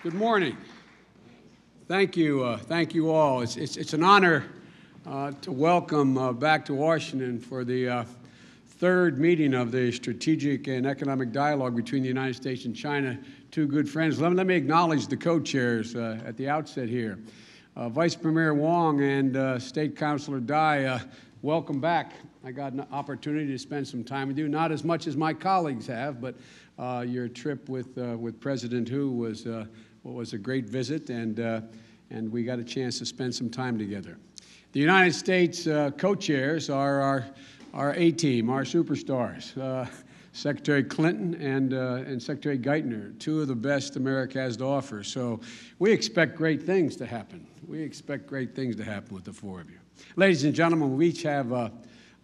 Good morning. Thank you all. It's an honor to welcome back to Washington for the third meeting of the Strategic and Economic Dialogue between the United States and China. Two good friends. Let me acknowledge the co-chairs at the outset here. Vice Premier Wong and State Councilor Dai, welcome back. I got an opportunity to spend some time with you, not as much as my colleagues have, but your trip with President Hu was a great visit, and we got a chance to spend some time together. The United States co-chairs are our A-team, our superstars, Secretary Clinton and Secretary Geithner, two of the best America has to offer. So we expect great things to happen. We expect great things to happen with the four of you. Ladies and gentlemen, we each have a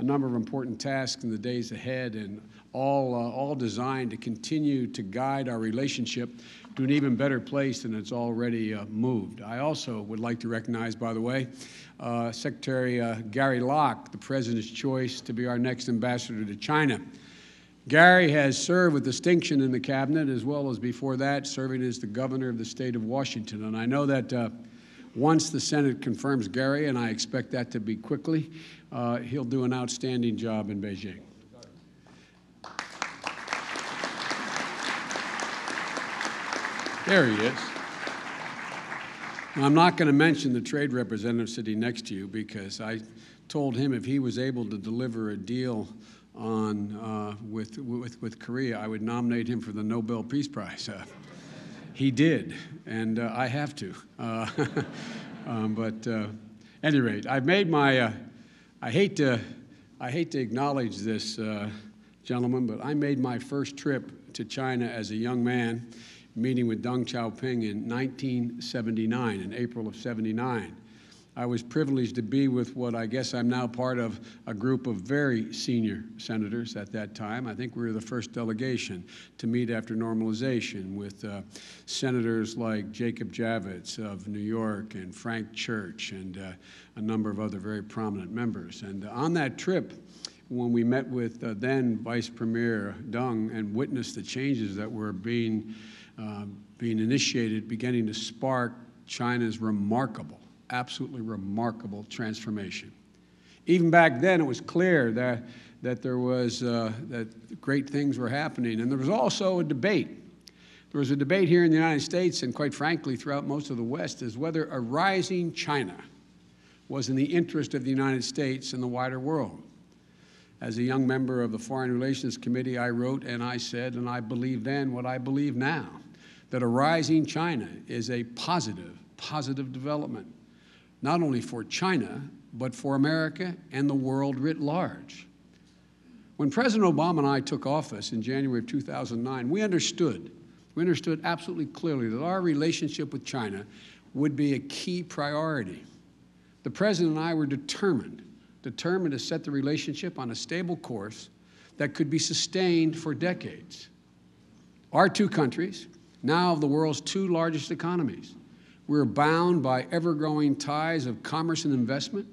number of important tasks in the days ahead, and all designed to continue to guide our relationship to an even better place than it's already moved. I also would like to recognize, by the way, Secretary Gary Locke, the President's choice to be our next ambassador to China. Gary has served with distinction in the cabinet, as well as before that, serving as the governor of the state of Washington. And I know that once the Senate confirms Gary, and I expect that to be quickly, he'll do an outstanding job in Beijing. There he is. I'm not going to mention the trade representative sitting next to you, because I told him if he was able to deliver a deal on with Korea, I would nominate him for the Nobel Peace Prize. He did, and I have to. But at any rate, I've made my. I hate to acknowledge this, gentlemen, but I made my first trip to China as a young man, meeting with Deng Xiaoping in 1979, in April of '79. I was privileged to be with what I guess I'm now part of a group of very senior senators at that time. I think we were the first delegation to meet after normalization with senators like Jacob Javits of New York and Frank Church and a number of other very prominent members. And on that trip, when we met with then Vice Premier Deng and witnessed the changes that were being initiated, beginning to spark China's absolutely remarkable transformation. Even back then, it was clear that there was that great things were happening, and there was also a debate. There was a debate here in the United States, and quite frankly, throughout most of the West, as whether a rising China was in the interest of the United States and the wider world. As a young member of the Foreign Relations Committee, I wrote and I said, and I believe then what I believe now, that a rising China is a positive development, not only for China, but for America and the world writ large. When President Obama and I took office in January of 2009, we understood absolutely clearly that our relationship with China would be a key priority. The President and I were determined to set the relationship on a stable course that could be sustained for decades. Our two countries, now the world's two largest economies, we're bound by ever-growing ties of commerce and investment.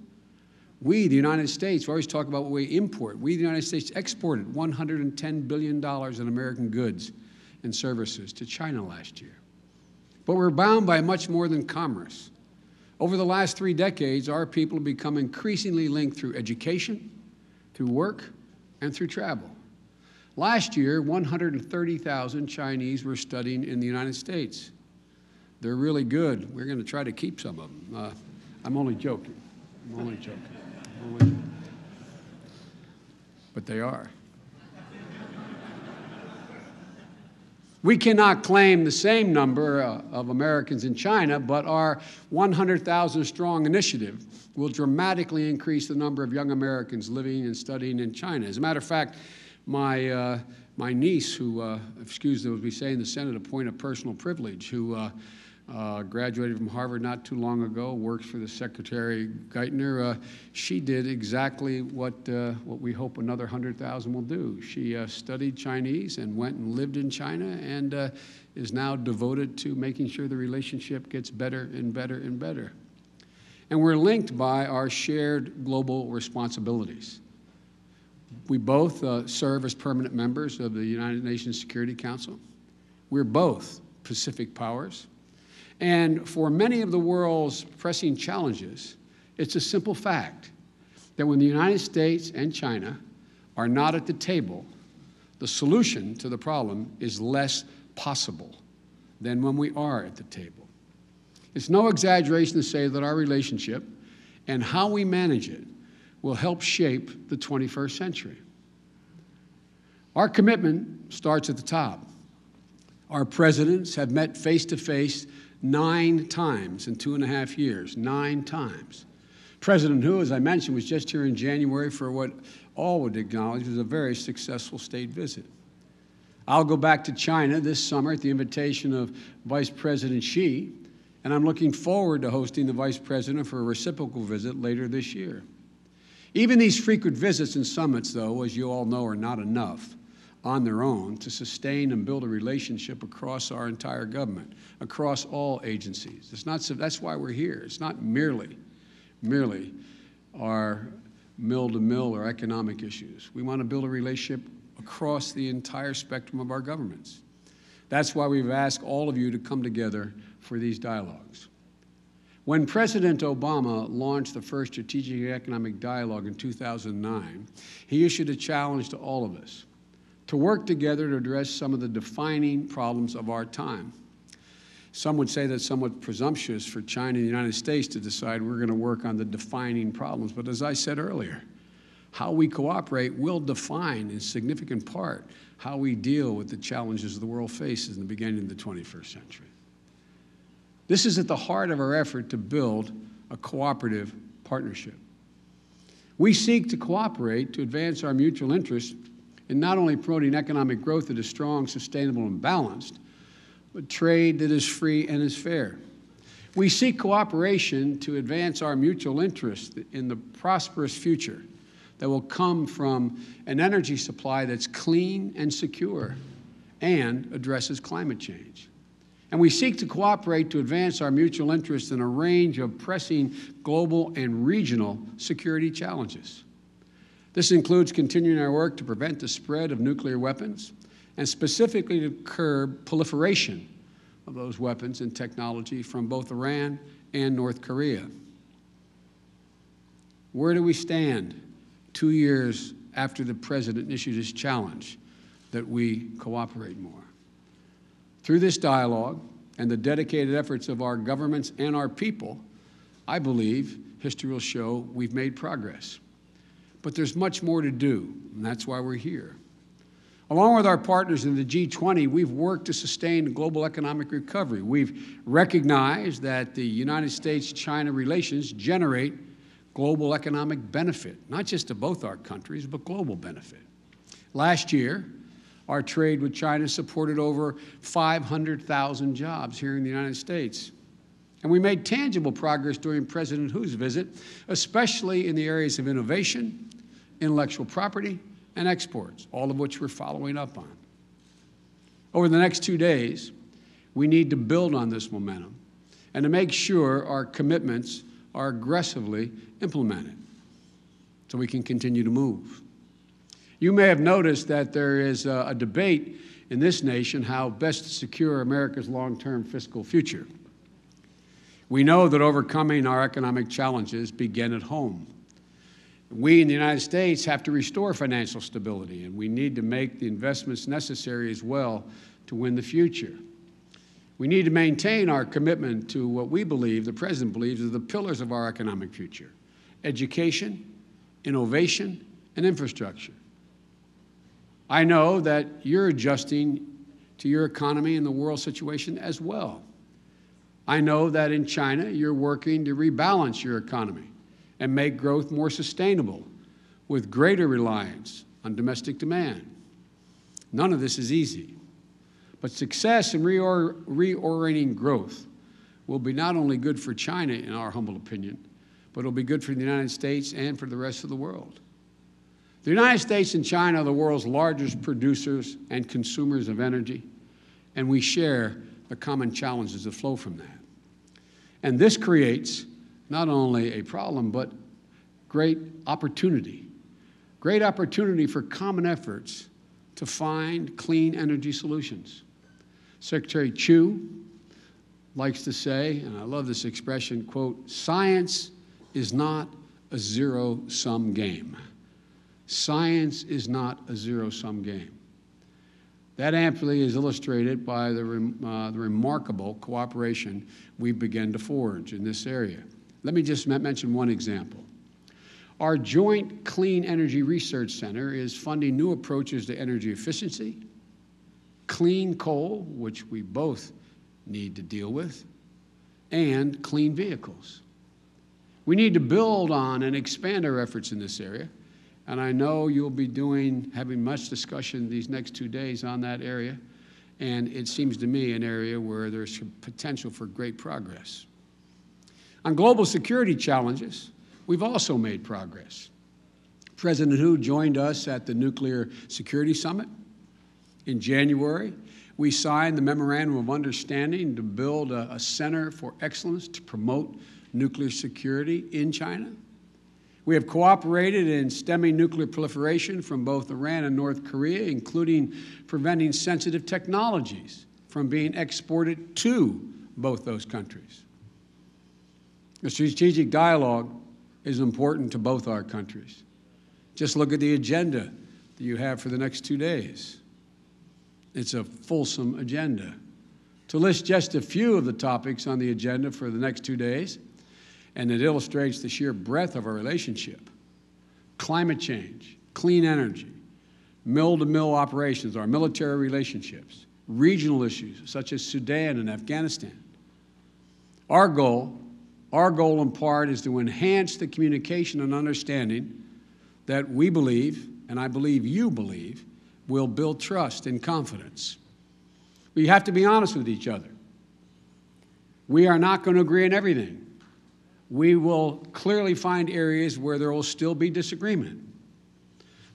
We, the United States, we always talk about what we import. We, the United States, exported $110 billion in American goods and services to China last year. But we're bound by much more than commerce. Over the last 3 decades, our people have become increasingly linked through education, through work, and through travel. Last year, 130,000 Chinese were studying in the United States. They're really good. We're going to try to keep some of them. I'm only joking. But they are. We cannot claim the same number of Americans in China, but our 100,000 strong initiative will dramatically increase the number of young Americans living and studying in China. As a matter of fact, my niece, who, excuse me saying in the Senate, a point of personal privilege, who graduated from Harvard not too long ago, works for the Secretary Geithner. She did exactly what we hope another 100,000 will do. She studied Chinese and went and lived in China and is now devoted to making sure the relationship gets better and better and better. And we're linked by our shared global responsibilities. We both serve as permanent members of the United Nations Security Council. We're both Pacific powers. And for many of the world's pressing challenges, it's a simple fact that when the United States and China are not at the table, the solution to the problem is less possible than when we are at the table. It's no exaggeration to say that our relationship and how we manage it will help shape the 21st century. Our commitment starts at the top. Our presidents have met face-to-face 9 times in 2.5 years, 9 times. President Hu, as I mentioned, was just here in January for what all would acknowledge was a very successful state visit. I'll go back to China this summer at the invitation of Vice President Xi, and I'm looking forward to hosting the Vice President for a reciprocal visit later this year. Even these frequent visits and summits, though, as you all know, are not enough on their own to sustain and build a relationship across our entire government, across all agencies. That's why we're here. It's not merely our mill-to-mill or economic issues. We want to build a relationship across the entire spectrum of our governments. That's why we've asked all of you to come together for these dialogues. When President Obama launched the first Strategic Economic Dialogue in 2009, he issued a challenge to all of us to work together to address some of the defining problems of our time. Some would say that's somewhat presumptuous for China and the United States to decide we're going to work on the defining problems. But as I said earlier, how we cooperate will define in significant part how we deal with the challenges the world faces in the beginning of the 21st century. This is at the heart of our effort to build a cooperative partnership. We seek to cooperate to advance our mutual interests in not only promoting economic growth that is strong, sustainable, and balanced, but trade that is free and is fair. We seek cooperation to advance our mutual interest in the prosperous future that will come from an energy supply that's clean and secure and addresses climate change. And we seek to cooperate to advance our mutual interest in a range of pressing global and regional security challenges. This includes continuing our work to prevent the spread of nuclear weapons and specifically to curb proliferation of those weapons and technology from both Iran and North Korea. Where do we stand 2 years after the President issued his challenge that we cooperate more? Through this dialogue and the dedicated efforts of our governments and our people, I believe history will show we've made progress. But there's much more to do, and that's why we're here. Along with our partners in the G20, we've worked to sustain global economic recovery. We've recognized that the United States-China relations generate global economic benefit, not just to both our countries, but global benefit. Last year, our trade with China supported over 500,000 jobs here in the United States. And we made tangible progress during President Hu's visit, especially in the areas of innovation, intellectual property, and exports, all of which we're following up on. Over the next 2 days, we need to build on this momentum and to make sure our commitments are aggressively implemented so we can continue to move. You may have noticed that there is a debate in this nation how best to secure America's long-term fiscal future. We know that overcoming our economic challenges begin at home. We in the United States have to restore financial stability, and we need to make the investments necessary as well to win the future. We need to maintain our commitment to what we believe, the President believes, are the pillars of our economic future: education, innovation, and infrastructure. I know that you're adjusting to your economy and the world situation as well. I know that in China, you're working to rebalance your economy and make growth more sustainable with greater reliance on domestic demand. None of this is easy, but success in reorienting growth will be not only good for China, in our humble opinion, but it'll be good for the United States and for the rest of the world. The United States and China are the world's largest producers and consumers of energy, and we share the common challenges that flow from that. And this creates not only a problem, but great opportunity for common efforts to find clean energy solutions. Secretary Chu, likes to say, and I love this expression, quote, "Science is not a zero-sum game." Science is not a zero-sum game. That amply is illustrated by the remarkable cooperation we've begun to forge in this area. Let me just mention one example. Our joint Clean Energy Research Center is funding new approaches to energy efficiency, clean coal, which we both need to deal with, and clean vehicles. We need to build on and expand our efforts in this area, and I know you'll be having much discussion these next 2 days on that area, and it seems to me an area where there's potential for great progress. On global security challenges, we've also made progress. President Hu joined us at the Nuclear Security Summit in January. We signed the Memorandum of Understanding to build a Center for Excellence to promote nuclear security in China. We have cooperated in stemming nuclear proliferation from both Iran and North Korea, including preventing sensitive technologies from being exported to both those countries. The strategic dialogue is important to both our countries. Just look at the agenda that you have for the next 2 days. It's a fulsome agenda. To list just a few of the topics on the agenda for the next 2 days, and it illustrates the sheer breadth of our relationship: climate change, clean energy, mill-to-mill operations, our military relationships, regional issues such as Sudan and Afghanistan. Our goal in part is to enhance the communication and understanding that we believe, and I believe you believe, will build trust and confidence. We have to be honest with each other. We are not going to agree on everything. We will clearly find areas where there will still be disagreement.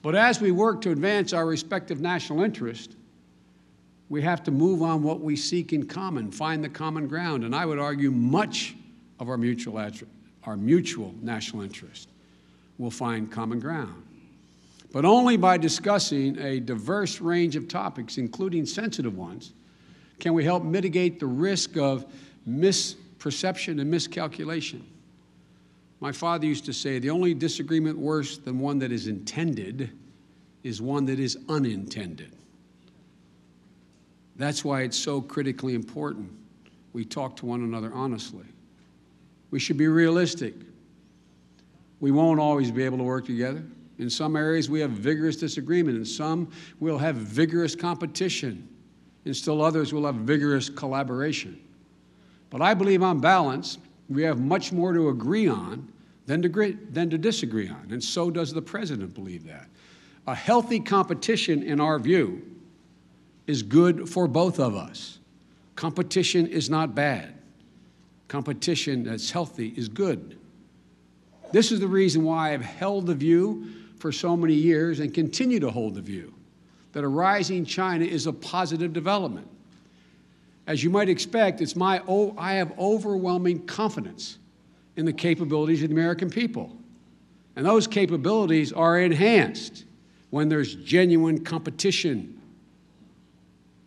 But as we work to advance our respective national interest, we have to move on what we seek in common, find the common ground, and I would argue much of our mutual national interest will find common ground. But only by discussing a diverse range of topics, including sensitive ones, can we help mitigate the risk of misperception and miscalculation. My father used to say, the only disagreement worse than one that is intended is one that is unintended. That's why it's so critically important we talk to one another honestly. We should be realistic. We won't always be able to work together. In some areas, we have vigorous disagreement. In some, we'll have vigorous competition. In still others, we'll have vigorous collaboration. But I believe on balance, we have much more to agree on than to disagree on, and so does the President believe that. A healthy competition, in our view, is good for both of us. Competition is not bad. Competition that's healthy is good. This is the reason why I've held the view for so many years and continue to hold the view that a rising China is a positive development. As you might expect, I have overwhelming confidence in the capabilities of the American people. And those capabilities are enhanced when there's genuine competition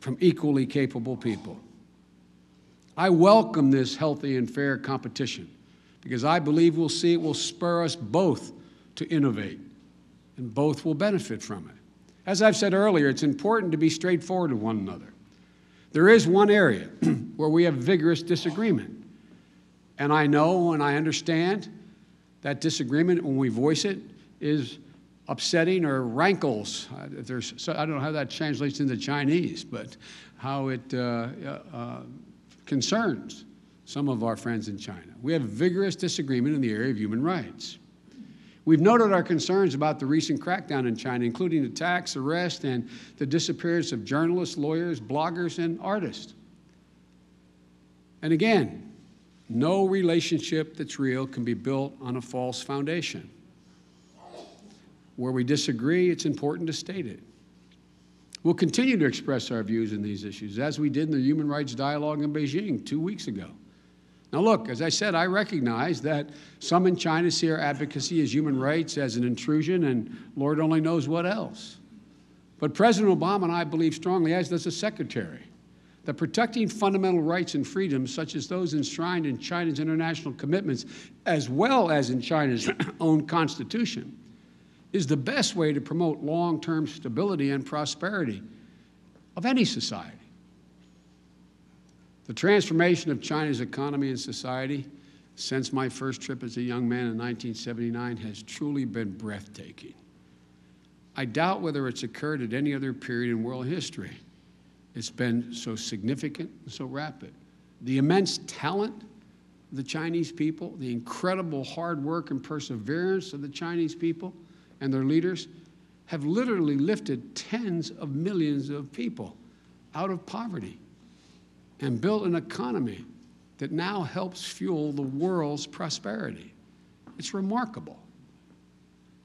from equally capable people. I welcome this healthy and fair competition because I believe we'll see it will spur us both to innovate, and both will benefit from it. As I've said earlier, it's important to be straightforward with one another. There is one area where we have vigorous disagreement, and I know and I understand that disagreement, when we voice it, is upsetting or rankles. I don't know how that translates into Chinese, but how it concerns some of our friends in China. We have vigorous disagreement in the area of human rights. We've noted our concerns about the recent crackdown in China, including attacks, arrests, and the disappearance of journalists, lawyers, bloggers, and artists. And again, no relationship that's real can be built on a false foundation. Where we disagree, it's important to state it. We'll continue to express our views in these issues, as we did in the Human Rights Dialogue in Beijing 2 weeks ago. Now look, as I said, I recognize that some in China see our advocacy as human rights as an intrusion and Lord only knows what else. But President Obama and I believe strongly, as does the Secretary, that protecting fundamental rights and freedoms, such as those enshrined in China's international commitments, as well as in China's own constitution, is the best way to promote long-term stability and prosperity of any society. The transformation of China's economy and society since my first trip as a young man in 1979 has truly been breathtaking. I doubt whether it's occurred at any other period in world history. It's been so significant and so rapid. The immense talent of the Chinese people, the incredible hard work and perseverance of the Chinese people and their leaders have literally lifted tens of millions of people out of poverty and built an economy that now helps fuel the world's prosperity. It's remarkable.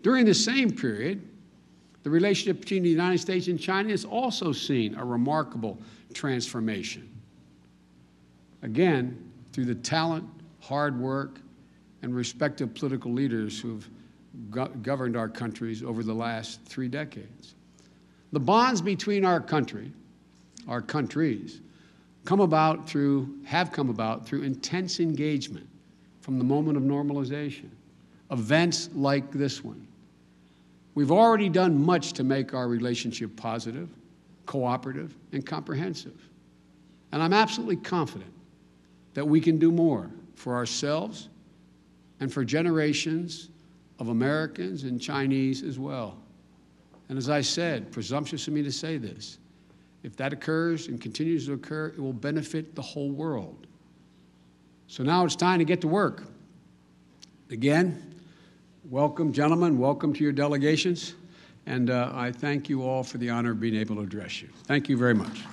During the same period, the relationship between the United States and China has also seen a remarkable transformation. Again, through the talent, hard work, and respective political leaders who have governed our countries over the last 3 decades. The bonds between our countries, have come about through intense engagement from the moment of normalization, events like this one. We've already done much to make our relationship positive, cooperative, and comprehensive. And I'm absolutely confident that we can do more for ourselves and for generations of Americans and Chinese as well. And as I said, presumptuous of me to say this, if that occurs and continues to occur, it will benefit the whole world. So now it's time to get to work. Again, welcome, gentlemen. Welcome to your delegations. And I thank you all for the honor of being able to address you. Thank you very much.